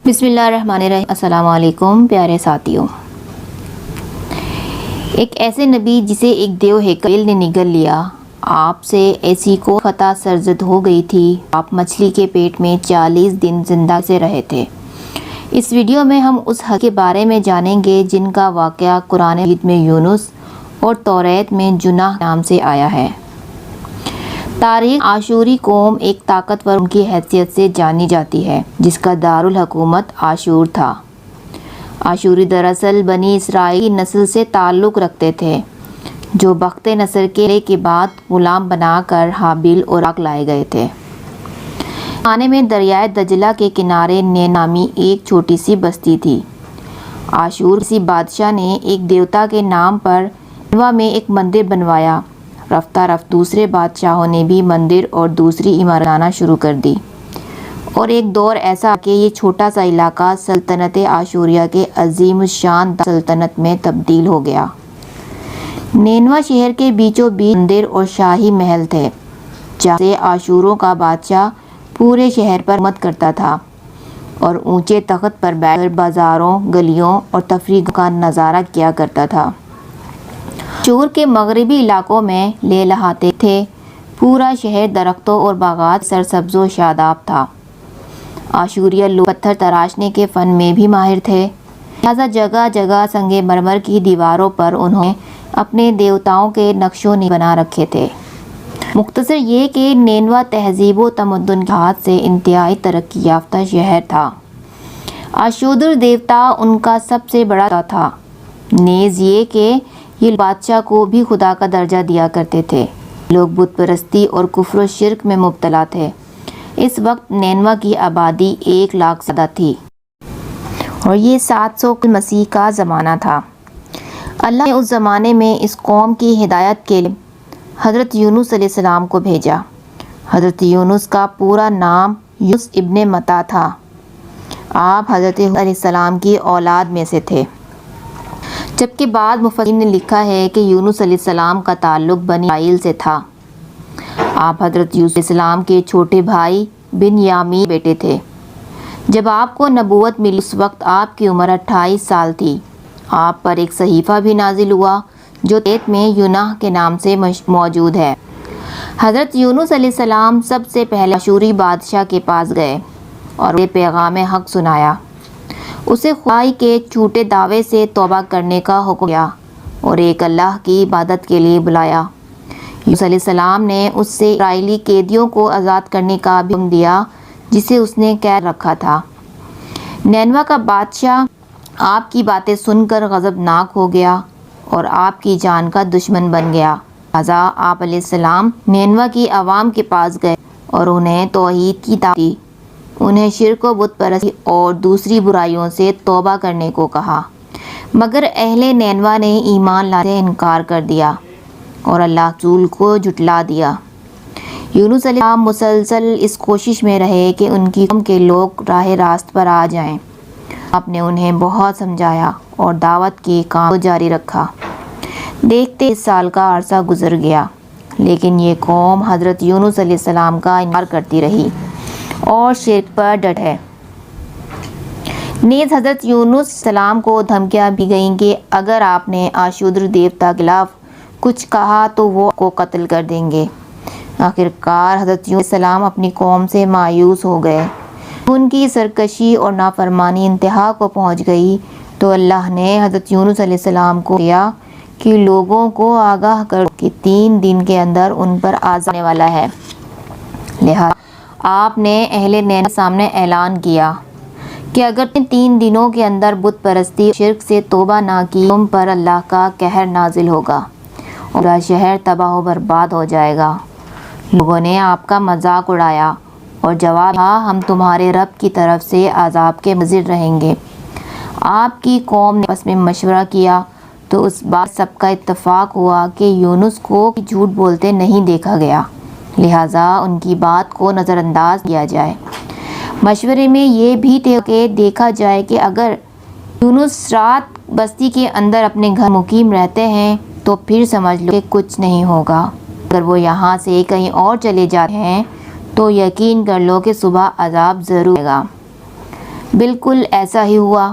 بسم اللہ الرحمن الرحیم۔ السلام علیکم پیارے ساتھیوں۔ ایک ایسے نبی جسے ایک دیو ہیکل نے نگل لیا، آپ سے ایسی کو فتح سرزد ہو گئی تھی، آپ مچھلی کے پیٹ میں 40 دن زندہ سے رہے تھے۔ اس ویڈیو میں ہم اس حق کے بارے میں جانیں گے جن کا واقعہ قرآن مجید میں یونس اور توریت میں جناح نام سے آیا ہے۔ تاریخ آشوری قوم ایک طاقتور ان کی حیثیت سے جانی جاتی ہے جس کا دارالحکومت آشور تھا۔ آشوری دراصل بنی اسرائیل کی نسل سے تعلق رکھتے تھے جو بخت نصر کے بعد غلام بنا کر حابیل اور عراق لائے گئے تھے۔ زمانے میں دریائے دجلہ کے کنارے نین نامی ایک چھوٹی سی بستی تھی۔ آشور کسی بادشاہ نے ایک دیوتا کے نام پر نینوا میں ایک مندر بنوایا۔ رفتہ رفتہ دوسرے بادشاہوں نے بھی مندر اور دوسری عمارتیں بنانا شروع کر دی اور ایک دور ایسا کہ یہ چھوٹا سا علاقہ سلطنت آشوریہ کے عظیم الشان سلطنت میں تبدیل ہو گیا۔ نینوا شہر کے بیچوں بیچ مندر اور شاہی محل تھے جہاں سے آشوروں کا بادشاہ پورے شہر پر حکومت کرتا تھا اور اونچے تخت پر بیٹھ کر بازاروں، گلیوں اور تفریح کا نظارہ کیا کرتا تھا۔ آشور کے مغربی علاقوں میں لہلہاتے تھے، پورا شہر درختوں اور باغات سرسبز و شاداب تھا۔ آشوریہ لوگ پتھر تراشنے کے فن میں بھی ماہر تھے، لہذا جگہ جگہ سنگ مرمر کی دیواروں پر انہوں نے اپنے دیوتاؤں کے نقش و نگار بنا رکھے تھے۔ مختصر یہ کہ نینوا تہذیب و تمدن کے لحاظ سے انتہائی ترقی یافتہ شہر تھا۔ آشودر دیوتا ان کا سب سے بڑا تھا، نیز یہ کہ یہ بادشاہ کو بھی خدا کا درجہ دیا کرتے تھے۔ لوگ بت پرستی اور کفر و شرک میں مبتلا تھے۔ اس وقت نینوا کی آبادی 1 لاکھ سے زیادہ تھی اور یہ 700 قبل مسیح کا زمانہ تھا۔ اللہ نے اس زمانے میں اس قوم کی ہدایت کے لیے حضرت یونس علیہ السلام کو بھیجا۔ حضرت یونس کا پورا نام یونس ابن متا تھا۔ آپ حضرت ہود علیہ السلام کی اولاد میں سے تھے، جبکہ بعض مفسرین نے لکھا ہے کہ یونس علیہ السلام کا تعلق بنی اسرائیل سے تھا۔ آپ حضرت یوسف علیہ السلام کے چھوٹے بھائی بنیامین بیٹے تھے۔ جب آپ کو نبوت ملی اس وقت آپ کی عمر 28 سال تھی۔ آپ پر ایک صحیفہ بھی نازل ہوا جو توریت میں یوناح کے نام سے موجود ہے۔ حضرت یونس علیہ السلام سب سے پہلے آشوری بادشاہ کے پاس گئے اور اسے پیغام حق سنایا۔ اسے خدائی کے جھوٹے دعوے سے توبہ کرنے کا حکم دیا اور ایک اللہ کی عبادت کے لیے بلایا۔ یونس علیہ السلام نے اس سے اسرائیلی قیدیوں کو آزاد کرنے کا بھی حکم دیا جسے اس نے قید رکھا تھا۔ نینوا کا بادشاہ آپ کی باتیں سن کر غضبناک ہو گیا اور آپ کی جان کا دشمن بن گیا۔ لہٰذا آپ علیہ السلام نینوا کی عوام کے پاس گئے اور انہیں توحید کی دعوت دی۔ انہیں شرک و بت پرستی اور دوسری برائیوں سے توبہ کرنے کو کہا، مگر اہل نینوا نے ایمان لانے سے انکار کر دیا اور اللہ رسول کو جھٹلا دیا۔ یونس علیہ السلام مسلسل اس کوشش میں رہے کہ ان کی قوم کے لوگ راہ راست پر آ جائیں۔ آپ نے انہیں بہت سمجھایا اور دعوت کے کام کو جاری رکھا۔ دیکھتے 1 سال کا عرصہ گزر گیا، لیکن یہ قوم حضرت یونس علیہ السلام کا انکار کرتی رہی اور شرک پر ڈٹ ہے۔ نیز حضرت یونس علیہ السلام کو دھمکیاں بھی گئیں کہ اگر آپ نے آشودر دیوتا کے خلاف کچھ کہا تو وہ آپ کو قتل کر دیں گے۔ آخرکار حضرت یونس علیہ السلام اپنی قوم سے مایوس ہو گئے۔ ان کی سرکشی اور نافرمانی انتہا کو پہنچ گئی تو اللہ نے حضرت یونس علیہ السلام کو کیا کہ لوگوں کو آگاہ کرو کہ 3 دن کے اندر ان پر عذاب آنے والا ہے۔ لہٰذا آپ نے اہل نینوا کے سامنے اعلان کیا کہ اگر تم 3 دنوں کے اندر بت پرستی اور شرک سے توبہ نہ کی تم پر اللہ کا قہر نازل ہوگا اور پورا شہر تباہ و برباد ہو جائے گا۔ لوگوں نے آپ کا مذاق اڑایا اور جواب دیا ہم تمہارے رب کی طرف سے عذاب کے منتظر رہیں گے۔ آپ کی قوم نے آپس میں مشورہ کیا تو اس بات سب کا اتفاق ہوا کہ یونس کو جھوٹ بولتے نہیں دیکھا گیا، لہٰذا ان کی بات کو نظر انداز کیا جائے۔ مشورے میں یہ بھی طے کہ دیکھا جائے کہ اگر یونس رات بستی کے اندر اپنے گھر مقیم رہتے ہیں تو پھر سمجھ لو کہ کچھ نہیں ہوگا، اگر وہ یہاں سے کہیں اور چلے جاتے ہیں تو یقین کر لو کہ صبح عذاب ضرور آئے گا۔ بالکل ایسا ہی ہوا۔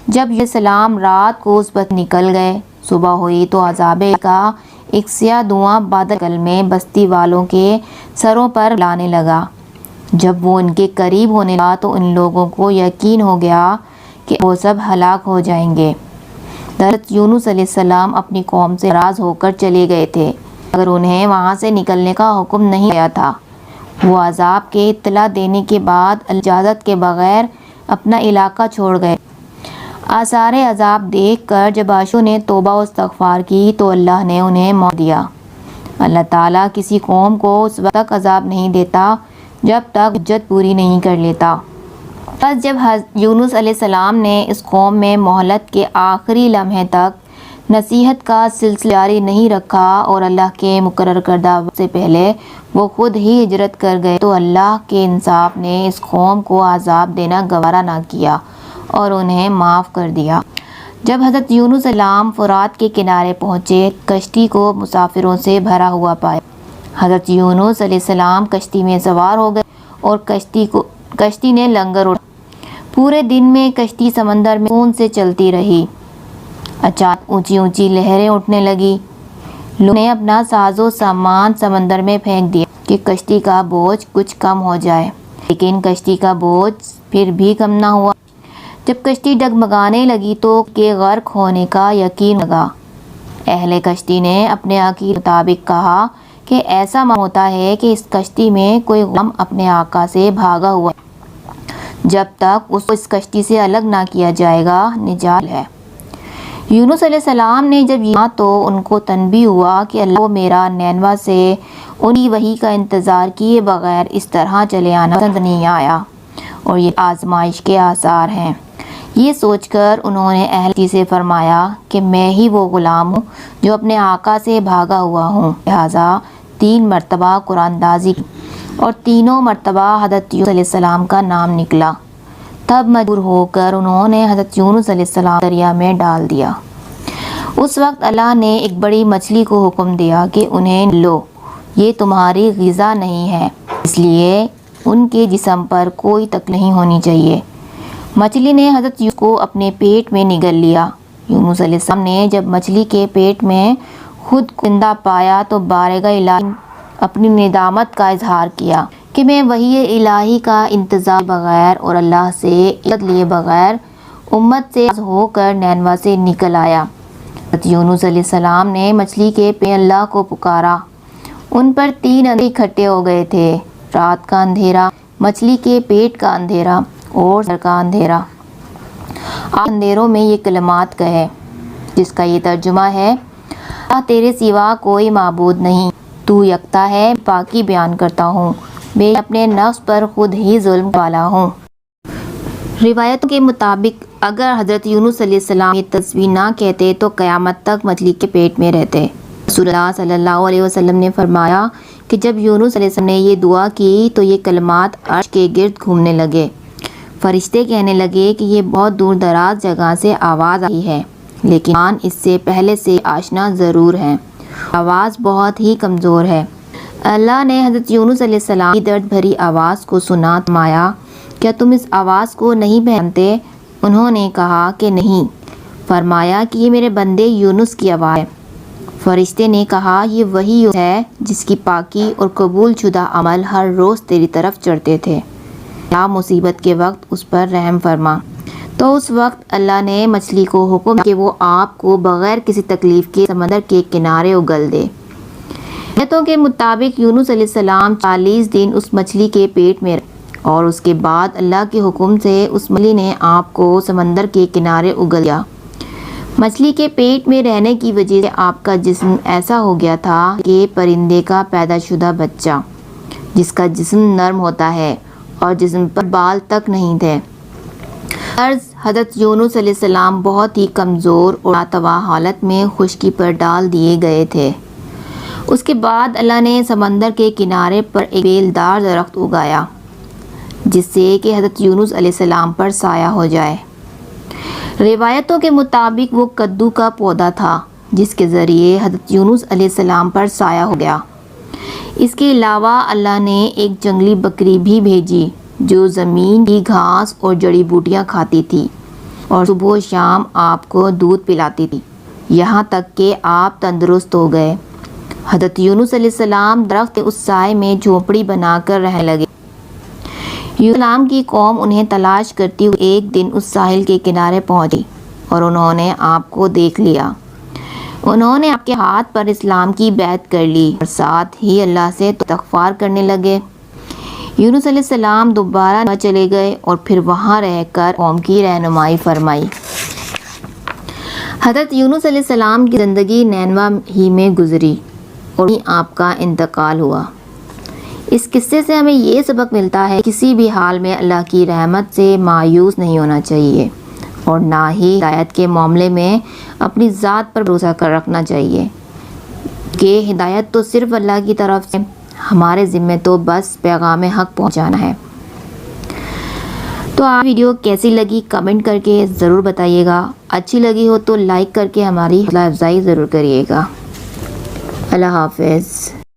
جب یہ سلام رات کو اس وقت نکل گئے، صبح ہوئی تو عذاب کا ایک سیاہ دھواں بادل میں بستی والوں کے سروں پر لانے لگا۔ جب وہ ان کے قریب ہونے لگا تو ان لوگوں کو یقین ہو گیا کہ وہ سب ہلاک ہو جائیں گے۔ حضرت یونس علیہ السلام اپنی قوم سے ناراض ہو کر چلے گئے تھے، مگر انہیں وہاں سے نکلنے کا حکم نہیں دیا تھا۔ وہ عذاب کے اطلاع دینے کے بعد اجازت کے بغیر اپنا علاقہ چھوڑ گئے۔ آثار عذاب دیکھ کر جب عاشقوں نے توبہ و استغفار کی تو اللہ نے انہیں موت دیا۔ اللہ تعالیٰ کسی قوم کو اس وقت تک عذاب نہیں دیتا جب تک حجت پوری نہیں کر لیتا۔ بس جب یونس علیہ السلام نے اس قوم میں مہلت کے آخری لمحے تک نصیحت کا سلسلہ جاری نہیں رکھا اور اللہ کے مقرر کردہ وقت سے پہلے وہ خود ہی ہجرت کر گئے تو اللہ کے انصاف نے اس قوم کو عذاب دینا گوارا نہ کیا اور انہیں معاف کر دیا۔ جب حضرت یونس علیہ السلام فرات کے کنارے پہنچے، کشتی کو مسافروں سے بھرا ہوا پایا۔ حضرت یونس علیہ السلام کشتی میں سوار ہو گئے اور کشتی نے لنگر اڑا۔ پورے دن میں کشتی سمندر میں سکون سے چلتی رہی۔ اچانک اونچی اونچی لہریں اٹھنے لگی۔ لوگوں نے اپنا ساز و سامان سمندر میں پھینک دیا کہ کشتی کا بوجھ کچھ کم ہو جائے، لیکن کشتی کا بوجھ پھر بھی کم نہ ہوا۔ جب کشتی ڈگمگانے لگی تو کہ غرق ہونے کا یقین لگا۔ اہل کشتی نے اپنے عقیدے کے مطابق کہا کہ ایسا معلوم ہوتا ہے کہ اس کشتی میں کوئی غلام اپنے آقا سے بھاگا ہوا ہے۔ جب تک اس کو اس کشتی سے الگ نہ کیا جائے گا نجات ہے۔ یونس علیہ السلام نے جب یہ تو ان کو تنبیہ ہوا کہ اللہ کو میرا نینوا سے انہی وحی کا انتظار کیے بغیر اس طرح چلے آنا پسند نہیں آیا اور یہ آزمائش کے آثار ہیں۔ یہ سوچ کر انہوں نے اہل کشتی سے فرمایا کہ میں ہی وہ غلام ہوں جو اپنے آقا سے بھاگا ہوا ہوں۔ لہٰذا 3 مرتبہ قرآن اندازی کی اور تینوں مرتبہ حضرت یونس علیہ السلام کا نام نکلا۔ تب مجبور ہو کر انہوں نے حضرت یونس علیہ السلام دریا میں ڈال دیا۔ اس وقت اللہ نے ایک بڑی مچھلی کو حکم دیا کہ انہیں لو، یہ تمہاری غذا نہیں ہے، اس لیے ان کے جسم پر کوئی تکلیف نہیں ہونی چاہیے۔ مچھلی نے حضرت یونس کو اپنے پیٹ میں نگل لیا۔ یونس علیہ السلام نے جب مچھلی کے پیٹ میں خود کو زندہ پایا تو بارگاہ الہی اپنی ندامت کا اظہار کیا کہ میں وحی الہی کا انتظار بغیر اور اللہ سے عزت لیے بغیر امت سے ہو کر نینوا سے نکل آیا۔ حضرت یونس علیہ السلام نے مچھلی کے پیٹ میں اللہ کو پکارا۔ ان پر 3 اندھیرے اکٹھے ہو گئے تھے، رات کا اندھیرا، مچھلی کے پیٹ کا اندھیرا اور سر کا اندھیرا۔ آپ اندھیروں میں یہ کلمات کہے، جس کا یہ ترجمہ ہے: اللہ تیرے سوا کوئی معبود نہیں، تو یکتا ہے، پاکی بیان کرتا ہوں، میں اپنے نفس پر خود ہی ظلم والا ہوں۔ روایتوں کے مطابق اگر حضرت یونس علیہ السلام یہ تصویر نہ کہتے تو قیامت تک مچھلی کے پیٹ میں رہتے۔ رسول اللہ صلی اللہ علیہ وسلم نے فرمایا کہ جب یونس علیہ السلام نے یہ دعا کی تو یہ کلمات عرش کے گرد گھومنے لگے۔ فرشتے کہنے لگے کہ یہ بہت دور دراز جگہ سے آواز آئی ہے، لیکن قرآن اس سے پہلے سے آشنا ضرور ہے، آواز بہت ہی کمزور ہے۔ اللہ نے حضرت یونس علیہ السلام کی درد بھری آواز کو سنا، فرمایا کیا تم اس آواز کو نہیں پہچانتے؟ انہوں نے کہا کہ نہیں۔ فرمایا کہ یہ میرے بندے یونس کی آواز ہے۔ فرشتے نے کہا یہ وہی یونس ہے جس کی پاکی اور قبول شدہ عمل ہر روز تیری طرف چڑھتے تھے، کیا مصیبت کے وقت اس پر رحم فرما۔ تو اس وقت اللہ نے مچھلی کو حکم کہ وہ آپ کو بغیر کسی تکلیف کے سمندر کے کنارے اگل دے۔ روایتوں کے مطابق یونس علیہ السلام 40 دن اس مچھلی کے پیٹ میں رہے اور اس کے بعد اللہ کے حکم سے اس مچھلی نے آپ کو سمندر کے کنارے اگل دیا۔ مچھلی کے پیٹ میں رہنے کی وجہ سے آپ کا جسم ایسا ہو گیا تھا کہ پرندے کا پیدا شدہ بچہ، جس کا جسم نرم ہوتا ہے اور جسم پر بال تک نہیں تھے۔ حضرت یونس علیہ السلام بہت ہی کمزور اور ناتواں حالت میں خشکی پر ڈال دیے گئے تھے۔ اس کے بعد اللہ نے سمندر کے کنارے پر ایک بیلدار درخت اگایا جس سے کہ حضرت یونس علیہ السلام پر سایہ ہو جائے۔ روایتوں کے مطابق وہ کدو کا پودا تھا جس کے ذریعے حضرت یونس علیہ السلام پر سایہ ہو گیا۔ اس کے علاوہ اللہ نے ایک جنگلی بکری بھی بھیجی جو زمین کی گھاس اور جڑی بوٹیاں کھاتی تھی اور صبح و شام آپ کو دودھ پلاتی تھی، یہاں تک کہ آپ تندرست ہو گئے۔ حضرت یونس علیہ السلام درخت کے اس سائے میں جھونپڑی بنا کر رہنے لگے۔ یونس علیہ السلام کی قوم انہیں تلاش کرتی ہوئی ایک دن اس ساحل کے کنارے پہنچی اور انہوں نے آپ کو دیکھ لیا۔ انہوں نے آپ کے ہاتھ پر اسلام کی بیعت کر لی اور ساتھ ہی اللہ سے استغفار کرنے لگے۔ یونس علیہ السلام دوبارہ چلے گئے اور پھر وہاں رہ کر قوم کی رہنمائی فرمائی۔ حضرت یونس علیہ السلام کی زندگی نینوا ہی میں گزری اور آپ کا انتقال ہوا۔ اس قصے سے ہمیں یہ سبق ملتا ہے کہ کسی بھی حال میں اللہ کی رحمت سے مایوس نہیں ہونا چاہیے اور نہ ہی ہدایت کے معاملے میں اپنی ذات پر بھروسہ کر رکھنا چاہیے کہ ہدایت تو صرف اللہ کی طرف سے، ہمارے ذمہ تو بس پیغام حق پہنچانا ہے۔ تو آپ ویڈیو کیسی لگی کمنٹ کر کے ضرور بتائیے گا، اچھی لگی ہو تو لائک کر کے ہماری حوصلہ افزائی ضرور کریے گا۔ اللہ حافظ۔